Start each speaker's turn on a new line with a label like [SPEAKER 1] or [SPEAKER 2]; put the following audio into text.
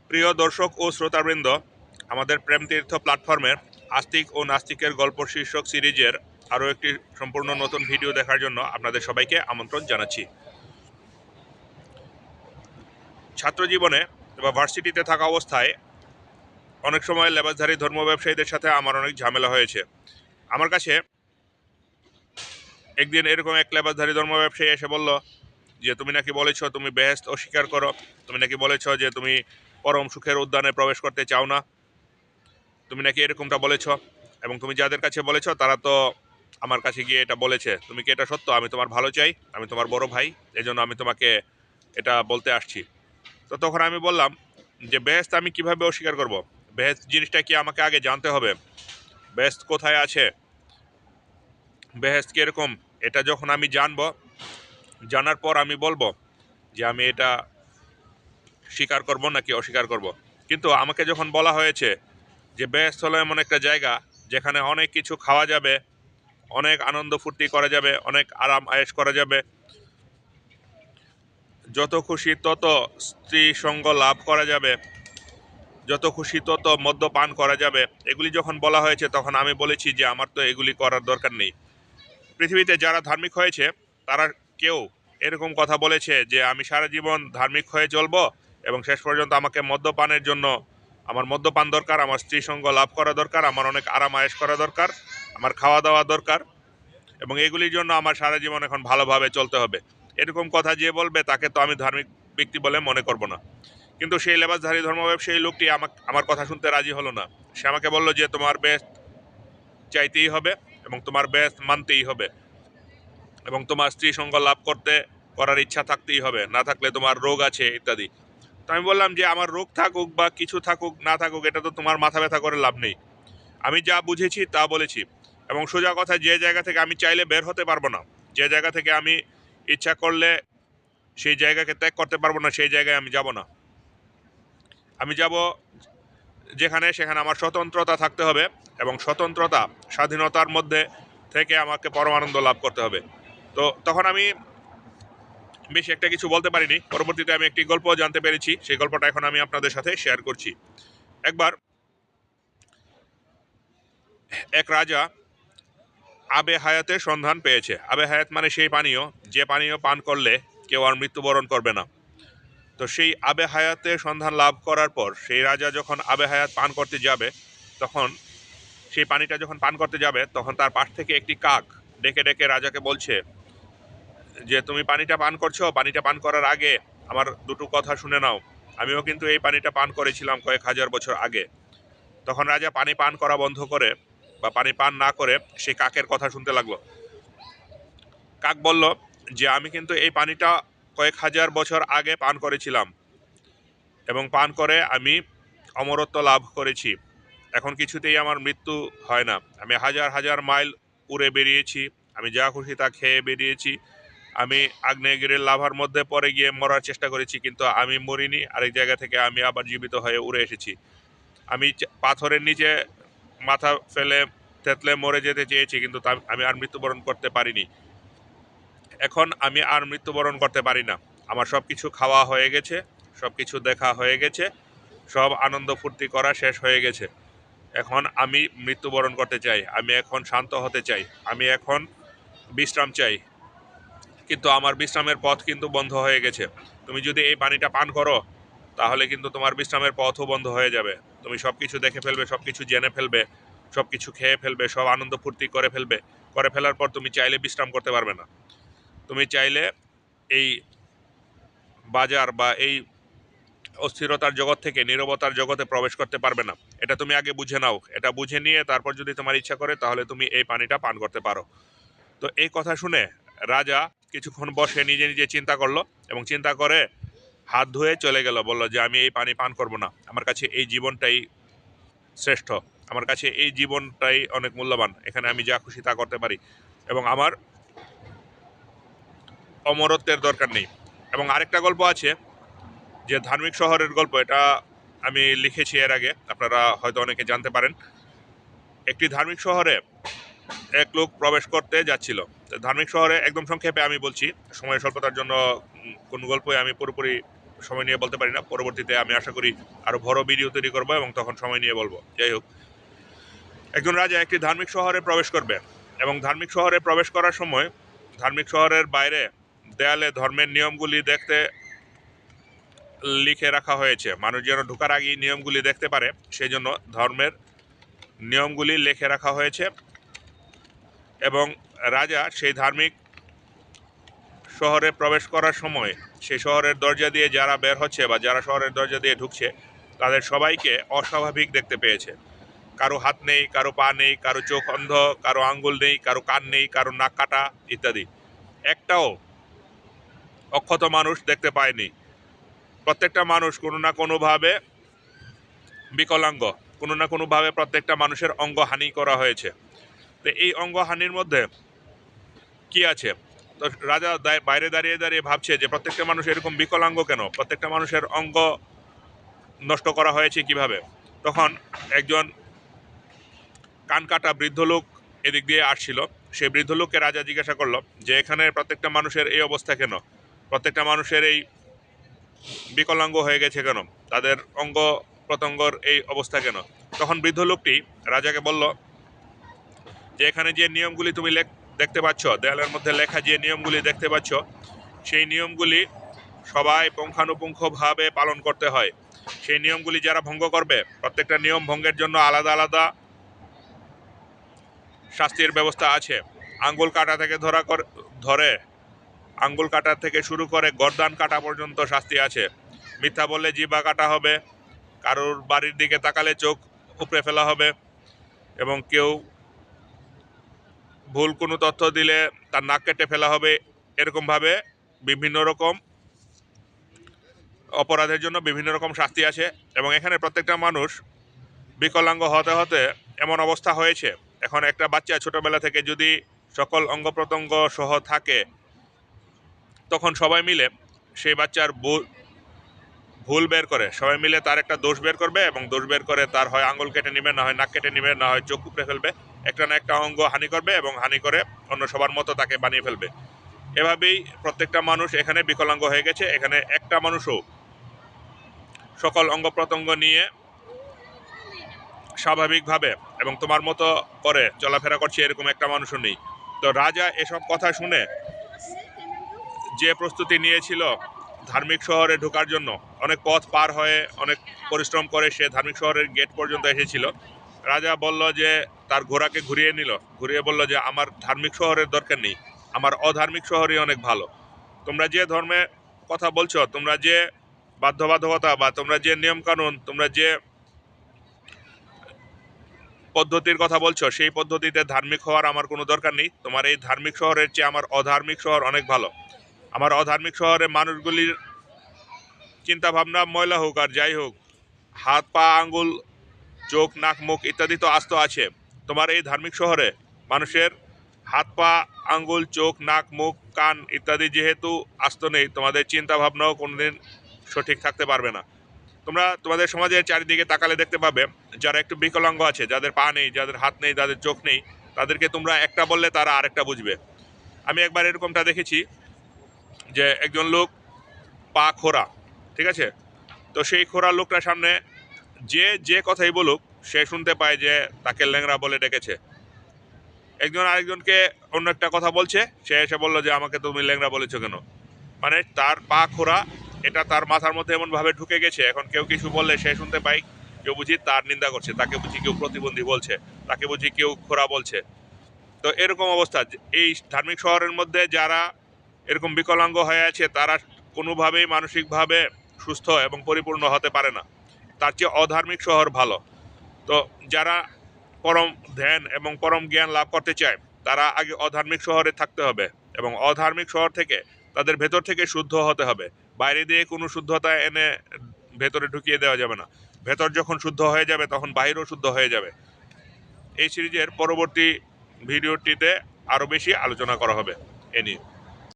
[SPEAKER 1] প্রিয় দর্শক ও শ্রোতাবৃন্দ, আমাদের প্রেমতীর্থ প্ল্যাটফর্মের আস্তিক ও নাস্তিকের গল্প শীর্ষক সিরিজের আরও একটি সম্পূর্ণ নতুন ভিডিও দেখার জন্য আপনাদের সবাইকে আমন্ত্রণ জানাচ্ছি। ছাত্র জীবনে বা ভার্সিটিতে থাকা অবস্থায় অনেক সময় লেবাসধারী ধর্ম ব্যবসায়ীদের সাথে আমার অনেক ঝামেলা হয়েছে। আমার কাছে একদিন এরকম এক লেবাসধারী ধর্ম ব্যবসায়ী এসে বলল যে তুমি নাকি বলেছ তুমি বেহেশত অস্বীকার করো, তুমি নাকি বলেছ যে তুমি পরম সুখের উদ্যানে প্রবেশ করতে চাও না, তুমি নাকি এরকমটা বলেছ, এবং তুমি যাদের কাছে বলেছ তারা তো আমার কাছে গিয়ে এটা বলেছে। তুমি কি এটা সত্য? আমি তোমার ভালো চাই, আমি তোমার বড় ভাই, এজন্য আমি তোমাকে এটা বলতে আসছি। তো তখন আমি বললাম যে বেহেশত আমি কিভাবে অস্বীকার করব? বেহেশত জিনিসটা কি আমাকে আগে জানতে হবে? বেহেশত কোথায় আছে, বেহেশত কিরকম, এটা যখন আমি জানবো, জানার পর আমি বলবো যে আমি এটা স্বীকার করব নাকি অস্বীকার করব। কিন্তু আমাকে যখন বলা হয়েছে যে বেহেশত হলো এমন একটা জায়গা যেখানে অনেক কিছু খাওয়া যাবে, অনেক আনন্দ ফুর্তি করা যাবে, অনেক আরাম আয়েশ করা যাবে, যত খুশি তত স্ত্রী সঙ্গ লাভ করা যাবে, যত খুশি তত মদ্যপান করা যাবে, এগুলি যখন বলা হয়েছে তখন আমি বলেছি যে আমার তো এগুলি করার দরকার নেই। পৃথিবীতে যারা ধার্মিক হয়েছে তারা কেউ এরকম কথা বলেছে যে আমি সারা জীবন ধার্মিক হয়ে চলবো এবং শেষ পর্যন্ত আমাকে মদ্যপানের জন্য, আমার মদ্যপান দরকার, আমার স্ত্রী সঙ্গ লাভ করা দরকার, আমার অনেক আরাম আয়েশ করা দরকার, আমার খাওয়া দাওয়া দরকার, এবং এগুলির জন্য আমার সারা জীবন এখন ভালোভাবে চলতে হবে, এরকম কথা যে বলবে তাকে তো আমি ধার্মিক ব্যক্তি বলে মনে করব না। কিন্তু সেই লেবাসধারী ধর্ম ব্যবসায়ী লোকটি আমার কথা শুনতে রাজি হলো না। সে আমাকে বলল যে তোমার বেহেশত চাইতেই হবে এবং তোমার বেহেশত মানতেই হবে এবং তোমার স্ত্রী সঙ্গ লাভ করার ইচ্ছা থাকতেই হবে, না থাকলে তোমার রোগ আছে ইত্যাদি। তো আমি বললাম যে আমার রোগ থাকুক বা কিছু থাকুক না থাকুক, এটা তো তোমার মাথা ব্যথা করে লাভ নেই। আমি যা বুঝেছি তা বলেছি, এবং সোজা কথা, যে জায়গা থেকে আমি চাইলে বের হতে পারবো না, যে জায়গা থেকে আমি ইচ্ছা করলে সেই জায়গাকে ত্যাগ করতে পারবো না, সেই জায়গায় আমি যাব না। আমি যাব যেখানে, সেখানে আমার স্বতন্ত্রতা থাকতে হবে, এবং স্বতন্ত্রতা স্বাধীনতার মধ্যে থেকে আমাকে পরমানন্দ লাভ করতে হবে। তো তখন আমি বেশি একটা কিছু বলতে পারিনি। পরবর্তীতে আমি একটি গল্প জানতে পেরেছি, সেই গল্পটা এখন আমি আপনাদের সাথে শেয়ার করছি। একবার এক রাজা আবে হায়াতের সন্ধান পেয়েছে। আবে হায়াত মানে সেই পানীয়, যে পানীয় পান করলে কেউ আর মৃত্যুবরণ করবে না। তো সেই আবে হায়াতের সন্ধান লাভ করার পর সেই রাজা যখন আবে হায়াত পান করতে যাবে, তখন সেই পানিটা যখন পান করতে যাবে, তখন তার পাশ থেকে একটি কাক ডেকে ডেকে রাজাকে বলছে যে তুমি পানিটা পান করছো, পানিটা পান করার আগে আমার দুটো কথা শুনে নাও। আমিও কিন্তু এই পানিটা পান করেছিলাম কয়েক হাজার বছর আগে। তখন রাজা পানি পান করা বন্ধ করে বা পানি পান না করে সেই কাকের কথা শুনতে লাগলো। কাক বলল যে আমি কিন্তু এই পানিটা কয়েক হাজার বছর আগে পান করেছিলাম এবং পান করে আমি অমরত্ব লাভ করেছি। এখন কিছুতেই আমার মৃত্যু হয় না। আমি হাজার হাজার মাইল উড়ে বেরিয়েছি, আমি যা খুশি তা খেয়ে বেরিয়েছি, আমি আগ্নেয়গিরির লাভার মধ্যে পড়ে গিয়ে মরার চেষ্টা করেছি, কিন্তু আমি মরিনি। আরেক জায়গা থেকে আমি আবার জীবিত হয়ে উড়ে এসেছি। আমি পাথরের নিচে মাথা ফেলে থেতলে মরে যেতে চেয়েছি, কিন্তু আমি আর মৃত্যুবরণ করতে পারিনি। এখন আমি আর মৃত্যুবরণ করতে পারি না। আমার সব কিছু খাওয়া হয়ে গেছে, সব কিছু দেখা হয়ে গেছে, সব আনন্দ ফুর্তি করা শেষ হয়ে গেছে। এখন আমি মৃত্যুবরণ করতে চাই, আমি এখন শান্ত হতে চাই, আমি এখন বিশ্রাম চাই, কিন্তু আমার বিশ্রামের পথ কিন্তু বন্ধ হয়ে গেছে। তুমি যদি এই পানিটা পান করো তাহলে কিন্তু তোমার বিশ্রামের পথও বন্ধ হয়ে যাবে। তুমি সব কিছু দেখে ফেলবে, সব কিছু জেনে ফেলবে, সব কিছু খেয়ে ফেলবে, সব আনন্দ ফুর্তি করে ফেলবে। করে ফেলার পর তুমি চাইলে বিশ্রাম করতে পারবে না। তুমি চাইলে এই বাজার বা এই অস্থিরতার জগৎ থেকে নীরবতার জগতে প্রবেশ করতে পারবে না। এটা তুমি আগে বুঝে নাও। এটা বুঝে নিয়ে তারপর যদি তোমার ইচ্ছা করে তাহলে তুমি এই পানিটা পান করতে পারো। তো এই কথা শুনে রাজা কিছুক্ষণ বসে নিজে নিজে চিন্তা করলো, এবং চিন্তা করে হাত ধুয়ে চলে গেল। বলল যে আমি এই পানি পান করব না, আমার কাছে এই জীবনটাই শ্রেষ্ঠ, আমার কাছে এই জীবনটাই অনেক মূল্যবান, এখানে আমি যা খুশি তা করতে পারি এবং আমার অমরত্বের দরকার নেই। এবং আরেকটা গল্প আছে যে ধার্মিক শহরের গল্প, এটা আমি লিখেছি এর আগে, আপনারা হয়তো অনেকে জানতে পারেন। একটি ধার্মিক শহরে এক লোক প্রবেশ করতে যাচ্ছিল। ধার্মিক শহরে, একদম সংক্ষেপে আমি বলছি সময় স্বল্পতার জন্য, কোন গল্পই আমি পুরোপুরি সময় নিয়ে বলতে পারি না। পরবর্তীতে আমি আশা করি আরও বড় ভিডিও তৈরি করবো এবং তখন সময় নিয়ে বলবো। যাই হোক, একজন রাজা একটি ধার্মিক শহরে প্রবেশ করবে এবং ধার্মিক শহরে প্রবেশ করার সময় ধার্মিক শহরের বাইরে দেয়ালে ধর্মের নিয়মগুলি দেখতে লিখে রাখা হয়েছে। মানুষ যেন ঢোকার আগেই নিয়মগুলি দেখতে পারে, সেই জন্য ধর্মের নিয়মগুলি লিখে রাখা হয়েছে। এবং রাজা সেই ধার্মিক শহরে প্রবেশ করার সময় সেই শহরের দরজা দিয়ে যারা বের হচ্ছে বা যারা শহরের দরজা দিয়ে ঢুকছে তাদের সবাইকে অস্বাভাবিক দেখতে পেয়েছে। কারো হাত নেই, কারো পা নেই, কারো চোখ অন্ধ, কারো আঙ্গুল নেই, কারো কান নেই, কারো নাক কাটা ইত্যাদি। একটাও অক্ষত মানুষ দেখতে পায়নি। প্রত্যেকটা মানুষ কোনো না কোনোভাবে বিকলাঙ্গ, কোনো না কোনোভাবে প্রত্যেকটা মানুষের অঙ্গহানি করা হয়েছে। তো এই অঙ্গহানির মধ্যে কি আছে? তো রাজা বাইরে দাঁড়িয়ে দাঁড়িয়ে ভাবছে যে প্রত্যেকটা মানুষ এরকম বিকলাঙ্গ কেন, প্রত্যেকটা মানুষের অঙ্গ নষ্ট করা হয়েছে কিভাবে। তখন একজন কান কাটা বৃদ্ধ লোক এদিক দিয়ে আসছিল। সেই বৃদ্ধ লোককে রাজা জিজ্ঞাসা করলো যে এখানে প্রত্যেকটা মানুষের এই অবস্থা কেন, প্রত্যেকটা মানুষের এই বিকলাঙ্গ হয়ে গেছে কেন, তাদের অঙ্গ প্রত্যঙ্গর এই অবস্থা কেন। তখন বৃদ্ধ লোকটি রাজাকে বলল যে এখানে যে নিয়মগুলি তুমি দেখতে পাচ্ছ, দেয়ালের মধ্যে লেখা যে নিয়মগুলি দেখতে পাচ্ছ, সেই নিয়মগুলি সবাই পুঙ্খানুপুঙ্খভাবে পালন করতে হয়। সেই নিয়মগুলি যারা ভঙ্গ করবে, প্রত্যেকটা নিয়ম ভঙ্গের জন্য আলাদা আলাদা শাস্তির ব্যবস্থা আছে। আঙ্গুল কাটা থেকে ধরে আঙ্গুল কাটা থেকে শুরু করে গর্দান কাটা পর্যন্ত শাস্তি আছে। মিথ্যা বললে জিহ্বা কাটা হবে, কারোর বাড়ির দিকে তাকালে চোখ উপড়ে ফেলা হবে, এবং কেউ ভুল কোনো তথ্য দিলে তার নাক কেটে ফেলা হবে। এরকমভাবে বিভিন্ন রকম অপরাধের জন্য বিভিন্ন রকম শাস্তি আছে। এবং এখানে প্রত্যেকটা মানুষ বিকলাঙ্গ হতে হতে এমন অবস্থা হয়েছে, এখন একটা বাচ্চা ছোটবেলা থেকে যদি সকল অঙ্গ প্রত্যঙ্গ সহ থাকে, তখন সবাই মিলে সেই বাচ্চার ভুল বের করে, সবাই মিলে তার একটা দোষ বের করবে এবং দোষ বের করে তার হয় আঙ্গুল কেটে নেবে, না হয় নাক কেটে নেবে, না হয় চোখ উপড়ে ফেলবে। একটা না একটা অঙ্গ হানি করবে এবং হানি করে অন্য সবার মতো তাকে বানিয়ে ফেলবে। এভাবেই প্রত্যেকটা মানুষ এখানে বিকলাঙ্গ হয়ে গেছে। এখানে একটা মানুষও সকল অঙ্গ প্রত্যঙ্গ নিয়ে স্বাভাবিকভাবে এবং তোমার মতো করে চলাফেরা করছে এরকম একটা মানুষও নেই। তো রাজা এসব কথা শুনে যে প্রস্তুতি নিয়েছিল ধার্মিক শহরে ঢোকার জন্য, অনেক পথ পার হয়ে অনেক পরিশ্রম করে সে ধার্মিক শহরের গেট পর্যন্ত এসেছিল। রাজা বলল যে তার ঘোড়াকে ঘুরিয়ে বলল যে আমার ধার্মিক শহরের দরকার নেই, আমার অধার্মিক শহরই অনেক ভালো। তোমরা যে ধর্মে কথা বলছো, তোমরা যে বাধ্যবাধকতা বা তোমরা যে নিয়মকানুন, তোমরা যে পদ্ধতির কথা বলছো, সেই পদ্ধতিতে ধার্মিক হওয়ার আমার কোনো দরকার নেই। তোমার এই ধার্মিক শহরের চেয়ে আমার অধার্মিক শহর অনেক ভালো। আমার অধার্মিক শহরের মানুষগুলির চিন্তা ভাবনা ময়লা হোক আর যাই হোক, হাত পা আঙ্গুল চোখ নাক মুখ ইত্যাদি তো আস্ত আছে। তোমার এই ধার্মিক শহরে মানুষের হাত পা আঙ্গুল চোখ নাক মুখ কান ইত্যাদি যেহেতু আস্ত নেই, তোমাদের চিন্তা ভাবনাও কোনোদিন সঠিক থাকতে পারবে না। তোমরা তোমাদের সমাজের চারিদিকে তাকালে দেখতে পাবে যারা একটু বিকলাঙ্গ আছে, যাদের পা নেই, যাদের হাত নেই, যাদের চোখ নেই, তাদেরকে তোমরা একটা বললে তারা আরেকটা বুঝবে। আমি একবার এরকমটা দেখেছি যে একজন লোক পা খোড়া, ঠিক আছে, তো সেই খোড়া লোকটার সামনে যে কথাই বলুক সে শুনতে পায় যে তাকে ল্যাংড়া বলে ডেকেছে। একজন আরেকজনকে অন্য একটা কথা বলছে, সে এসে বললো যে আমাকে তুমি ল্যাংড়া বলেছো কেন। মানে তার পা খোড়া, এটা তার মাথার মধ্যে এমনভাবে ঢুকে গেছে, এখন কেউ কিছু বললে সে শুনতে পায়, কেউ বুঝি তার নিন্দা করছে, তাকে বুঝি কেউ প্রতিবন্ধী বলছে, তাকে বুঝি কেউ খোড়া বলছে। তো এরকম অবস্থা এই ধার্মিক শহরের মধ্যে যারা এরকম বিকলাঙ্গ হয়ে আছে তারা কোনোভাবেই মানসিকভাবে সুস্থ এবং পরিপূর্ণ হতে পারে না। তার চেয়ে অধার্মিক শহর ভালো। তো যারা পরম ধ্যান এবং পরম জ্ঞান লাভ করতে চায় তারা আগে অধার্মিক শহরে থাকতে হবে এবং অধার্মিক শহর থেকে তাদের ভেতর থেকে শুদ্ধ হতে হবে। বাইরে দিয়ে কোনো শুদ্ধতা এনে ভেতরে ঢুকিয়ে দেওয়া যাবে না। ভেতর যখন শুদ্ধ হয়ে যাবে তখন বাইরেও শুদ্ধ হয়ে যাবে। এই সিরিজের পরবর্তী ভিডিওটিতে আরও বেশি আলোচনা করা হবে এ নিয়ে।